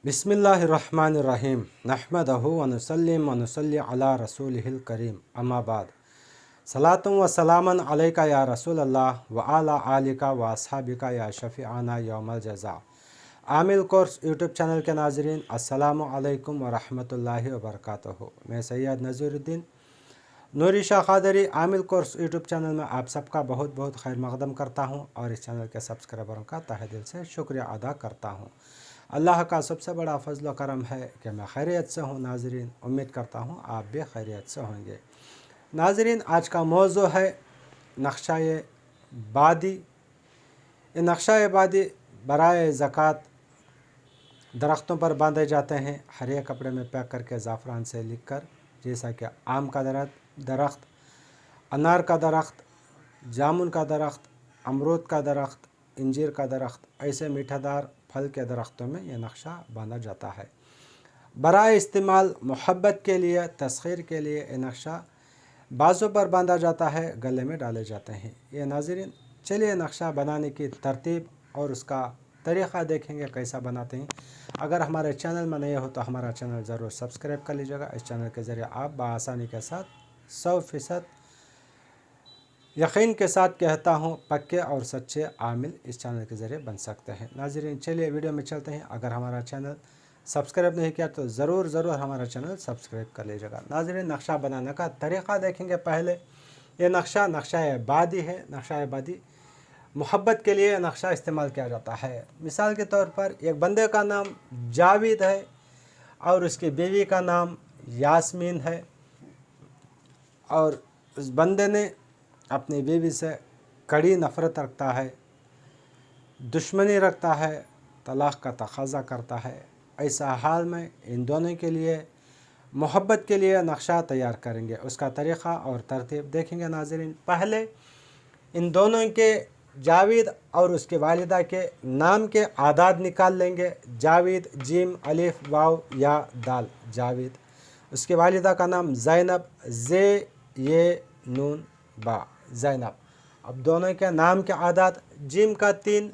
बिस्मिल्लाहिर्रहमानिर्रहीम नहमदहु व नुसल्लिम व नुसल्ली अला रसूलिहिल करीम अम्मा बाद सलातुम व सलामन अलैका या रसूल अल्लाह व अला आलिका व अस्हाबिका या शफ़ीआना यौमल जज़ा। आमिल कोर्स यूट्यूब चैनल के नाज़रीन अस्सलामु अलैकुम व रहमतुल्लाहि व बरकातुहू। मैं सैयद नज़ीरुद्दीन नूरी शाह क़ादरी आमिल कोर्स यूट्यूब चैनल में आप सबका बहुत बहुत खैर मक़दम करता हूँ और इस चैनल के सब्सक्राइबरों का तहे दिल से शुक्रिया अदा करता हूँ। अल्लाह का सबसे बड़ा फजल व करम है कि मैं खैरियत से हूँ। नाज़रीन, उम्मीद करता हूँ आप भी खैरियत से होंगे। नाज़रीन, आज का मौज़ू है नक्शाए बादी। ये नक्शाए बादी बराए ज़कात दरख्तों पर बांधे जाते हैं, हरे कपड़े में पैक करके ज़ाफ़रान से लिख कर, जैसा कि आम का दरख्त, अनार का दरख्त, जामुन का दरख्त, अमरूद का दरख्त, इंजीर का दरख्त, ऐसे मीठादार फल के दरख्तों में यह नक्शा बांधा जाता है। बराए इस्तेमाल मोहब्बत के लिए, तस्खीर के लिए ये नक्शा बाजों पर बांधा जाता है, गले में डाले जाते हैं। ये नाज़रीन, चलिए नक्शा बनाने की तरतीब और उसका तरीक़ा देखेंगे कैसा बनाते हैं। अगर हमारे चैनल में नए हो तो हमारा चैनल ज़रूर सब्सक्राइब कर लीजिएगा। इस चैनल के ज़रिए आप बआसानी के साथ 100% यकीन के साथ कहता हूँ पक्के और सच्चे आमिल इस चैनल के ज़रिए बन सकते हैं। नाज़रीन, चलिए वीडियो में चलते हैं। अगर हमारा चैनल सब्सक्राइब नहीं किया तो ज़रूर हमारा चैनल सब्सक्राइब कर लीजिएगा। नाज़रीन, नक्शा बनाने का तरीक़ा देखेंगे। पहले ये नक्शा बादी है। नक्शा बादी मोहब्बत के लिए नक्शा इस्तेमाल किया जाता है। मिसाल के तौर पर एक बंदे का नाम जावेद है और उसकी बीवी का नाम यास्मीन है, और उस बंदे ने अपनी बीवी से कड़ी नफ़रत रखता है, दुश्मनी रखता है, तलाक़ का तकाज़ा करता है। ऐसा हाल में इन दोनों के लिए मोहब्बत के लिए नक्शा तैयार करेंगे। उसका तरीक़ा और तरतीब देखेंगे। नाज़रीन, पहले इन दोनों के जावेद और उसके वालिदा के नाम के आदाद निकाल लेंगे। जावेद जीम अलिफ वाव या दाल जावेद। उसकी वालिदा का नाम ज़ैनब जे ये नून बा ज़ैनब। अब दोनों के नाम के आदाद जीम का 3,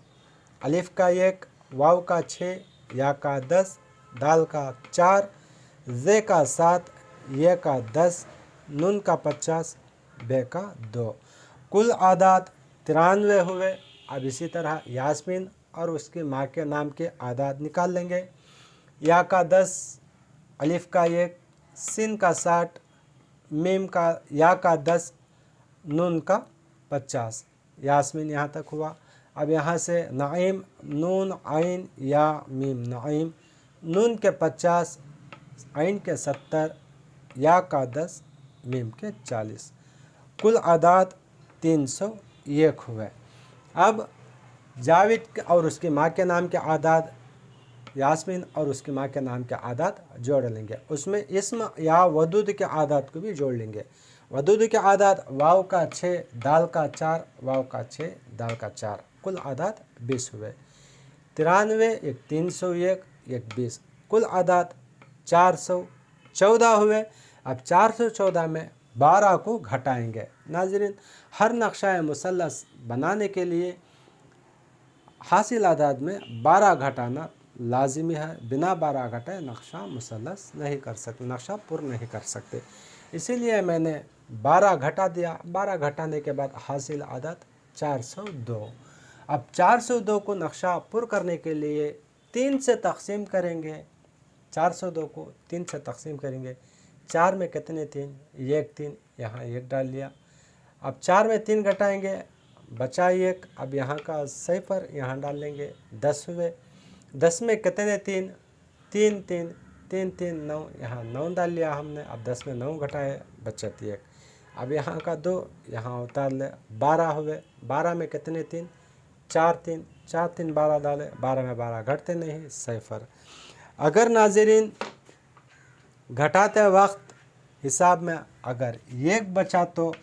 अलिफ का 1, वाव का 6, या का 10, दाल का 4, जे का 7, ये का 10, नून का 50, बे का 2। कुल आदाद 93 हुए। अब इसी तरह यास्मीन और उसकी माँ के नाम के आदाद निकाल लेंगे। या का 10, अलिफ का 1, सिन का 60, मीम का या का 10, नून का 50। यास्मीन यहाँ तक हुआ। अब यहाँ से नईम, नून आइन या मीम नईम, नून के 50, आइन के 70, या का 10, मीम के 40। कुल आदाद 301 हुए। अब जावेद और उसकी माँ के नाम के आदाद, यास्मीन और उसकी माँ के नाम के आदाद जोड़ लेंगे। उसमें इस्म या वदूद के आदाद को भी जोड़ लेंगे। वदूद के आदाद वाव का 6, दाल का 4, वाव का 6, दाल का 4। कुल आदाद 20 हुए। 93, एक 301, एक 20। कुल आदाद 414 हुए। अब 414 में 12 को घटाएंगे। नाज़रीन, हर नक्शा मुसल्लस बनाने के लिए हासिल आदाद में 12 घटाना लाजिमी है। बिना 12 घटाए नक्शा मुसल्लस नहीं कर सकते, नक्शा पुर नहीं कर सकते। इसीलिए मैंने 12 घटा दिया। 12 घटाने के बाद हासिल आदाद 402। अब 402 को नक्शा पुर करने के लिए 3 से तकसीम करेंगे। 402 को 3 से तकसीम करेंगे। 4 में कितने 3? 1 3, यहाँ 1 डाल लिया। अब 4 में 3 घटाएंगे, बचा 1। अब यहाँ का सिफर यहाँ डाल लेंगे, 10 हुए। 10 में कितने 3? 3 3 3 3 9, यहाँ 9 डाल लिया हमने। अब 10 में 9 घटाए, बचत 1। अब यहाँ का 2 यहाँ उतार ले, 12 हुए। 12 में कितने 3? 4 3 4 3 12 डाले, 12 में 12 घटते नहीं, सिफर। अगर नाज़रीन घटाते वक्त हिसाब में अगर 1 बचा तो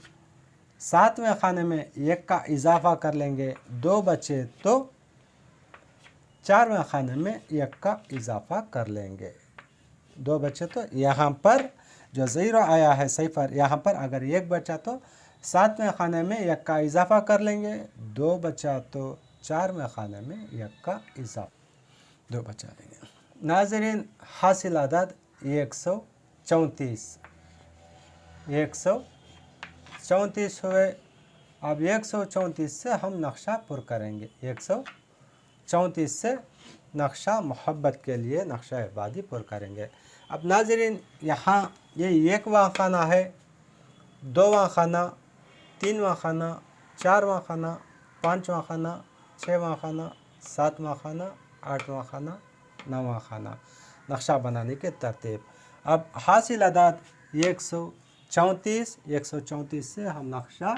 7वें खाने में 1 का इजाफ़ा कर लेंगे। 2 बचे तो 4वें खाने में 1 का इजाफ़ा कर लेंगे। 2 बचे तो यहाँ पर जो ज़ीरो आया है सिफर, यहाँ पर अगर 1 बचा तो 7वें खाने में 1 का इजाफ़ा कर लेंगे। 2 बचा तो 4वें खाने में 1 का इजाफ़ा 2 बचा लेंगे। नाज़रीन हासिल अदद 134 हुए। अब 134 से हम नक्शा पुर करेंगे। 134 से नक्शा मोहब्बत के लिए नक्शा आबादी पुर करेंगे। अब नाज़रीन यहाँ ये 1वां खाना है, 2वां खाना, 3वां खाना, 4वां खाना, 5वां खाना, 6वां खाना, 7वां खाना, 8वां खाना, 9वां खाना। नक्शा बनाने के तरतीब। अब हासिल अदाद 134 से हम नक्शा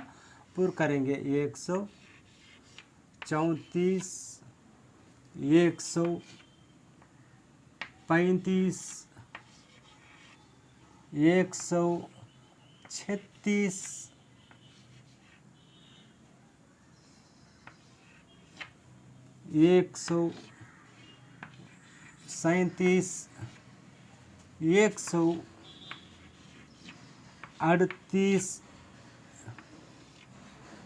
पुर करेंगे। 134, 135, 136, 137, 138,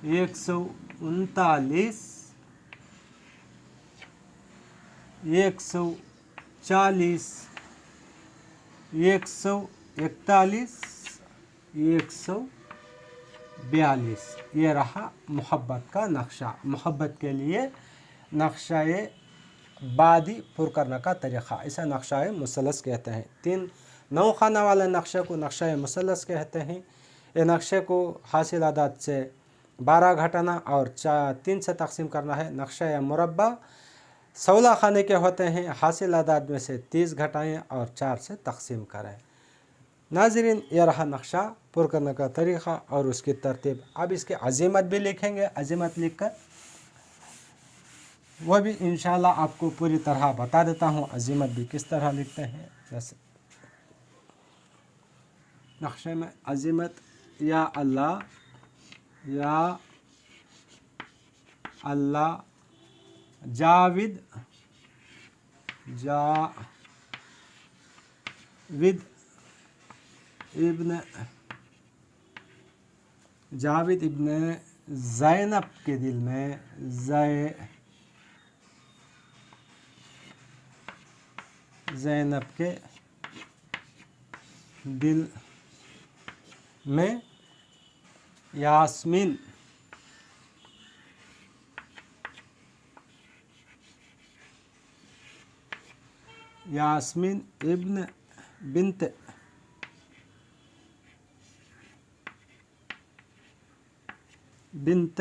139, 140, 141, 142। ये रहा मोहब्बत का नक्शा। मोहब्बत के लिए नक्शा बादी पुर करने का तरीक़ा, इसे नक्शा मुसलस कहते हैं। 9 खाना वाले नक्शे को नक्शा मुसलस कहते हैं। ये नक्शे को हासिल अदाद से 12 घटाना और 3 से तकसीम करना है। नक्शा मुरब्बा 16 खाने के होते हैं। हासिल अदाद में से 30 घटाएँ और 4 से तकसीम करें। नाज़रीन यह रहा नक्शा पुर करने का तरीक़ा और उसकी तरतीब। अब इसकी अज़ीमत भी लिखेंगे। अज़ीमत लिख कर वह भी इंशाअल्लाह आपको पूरी तरह बता देता हूँ अज़ीमत भी किस तरह लिखते हैं। जैसे नक्शे में अज़ीमत या अल्लाह जाविद इब्न ज़ैनब के दिल में ज़ैनब के दिल में यास्मीन इब्न बिन्त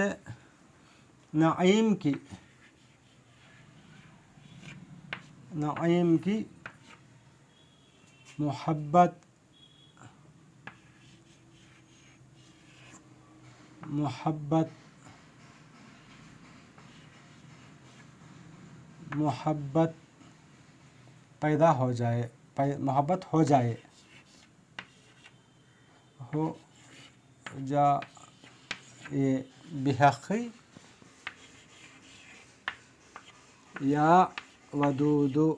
नईम की मोहब्बत पैदा हो जाए, मोहब्बत हो जाए बिहक़ी या वदूदु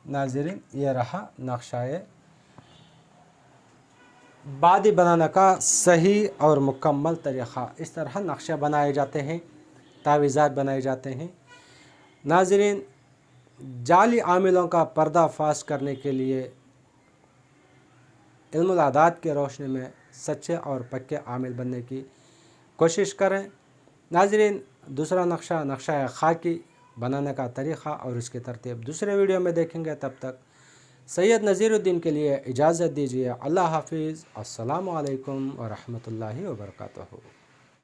नाज़रीन ये रहा नक्शा बादी बनाने का सही और मुकम्मल तरीक़ा। इस तरह नक्शे बनाए जाते हैं, तावीज़ात बनाए जाते हैं। नाज़रीन जाली आमिलों का पर्दाफाश करने के लिए इल्मुल आदात के रोशनी में सच्चे और पक्के आमिल बनने की कोशिश करें। नाज़रीन दूसरा नक्शा खाकी बनाने का तरीक़ा और उसकी तरतीब दूसरे वीडियो में देखेंगे। तब तक सैयद नज़ीरुद्दीन के लिए इजाज़त दीजिए। अल्लाह हाफ़िज़। अस्सलामु अलैकुम व रहमतुल्लाहि व बरकातुहू।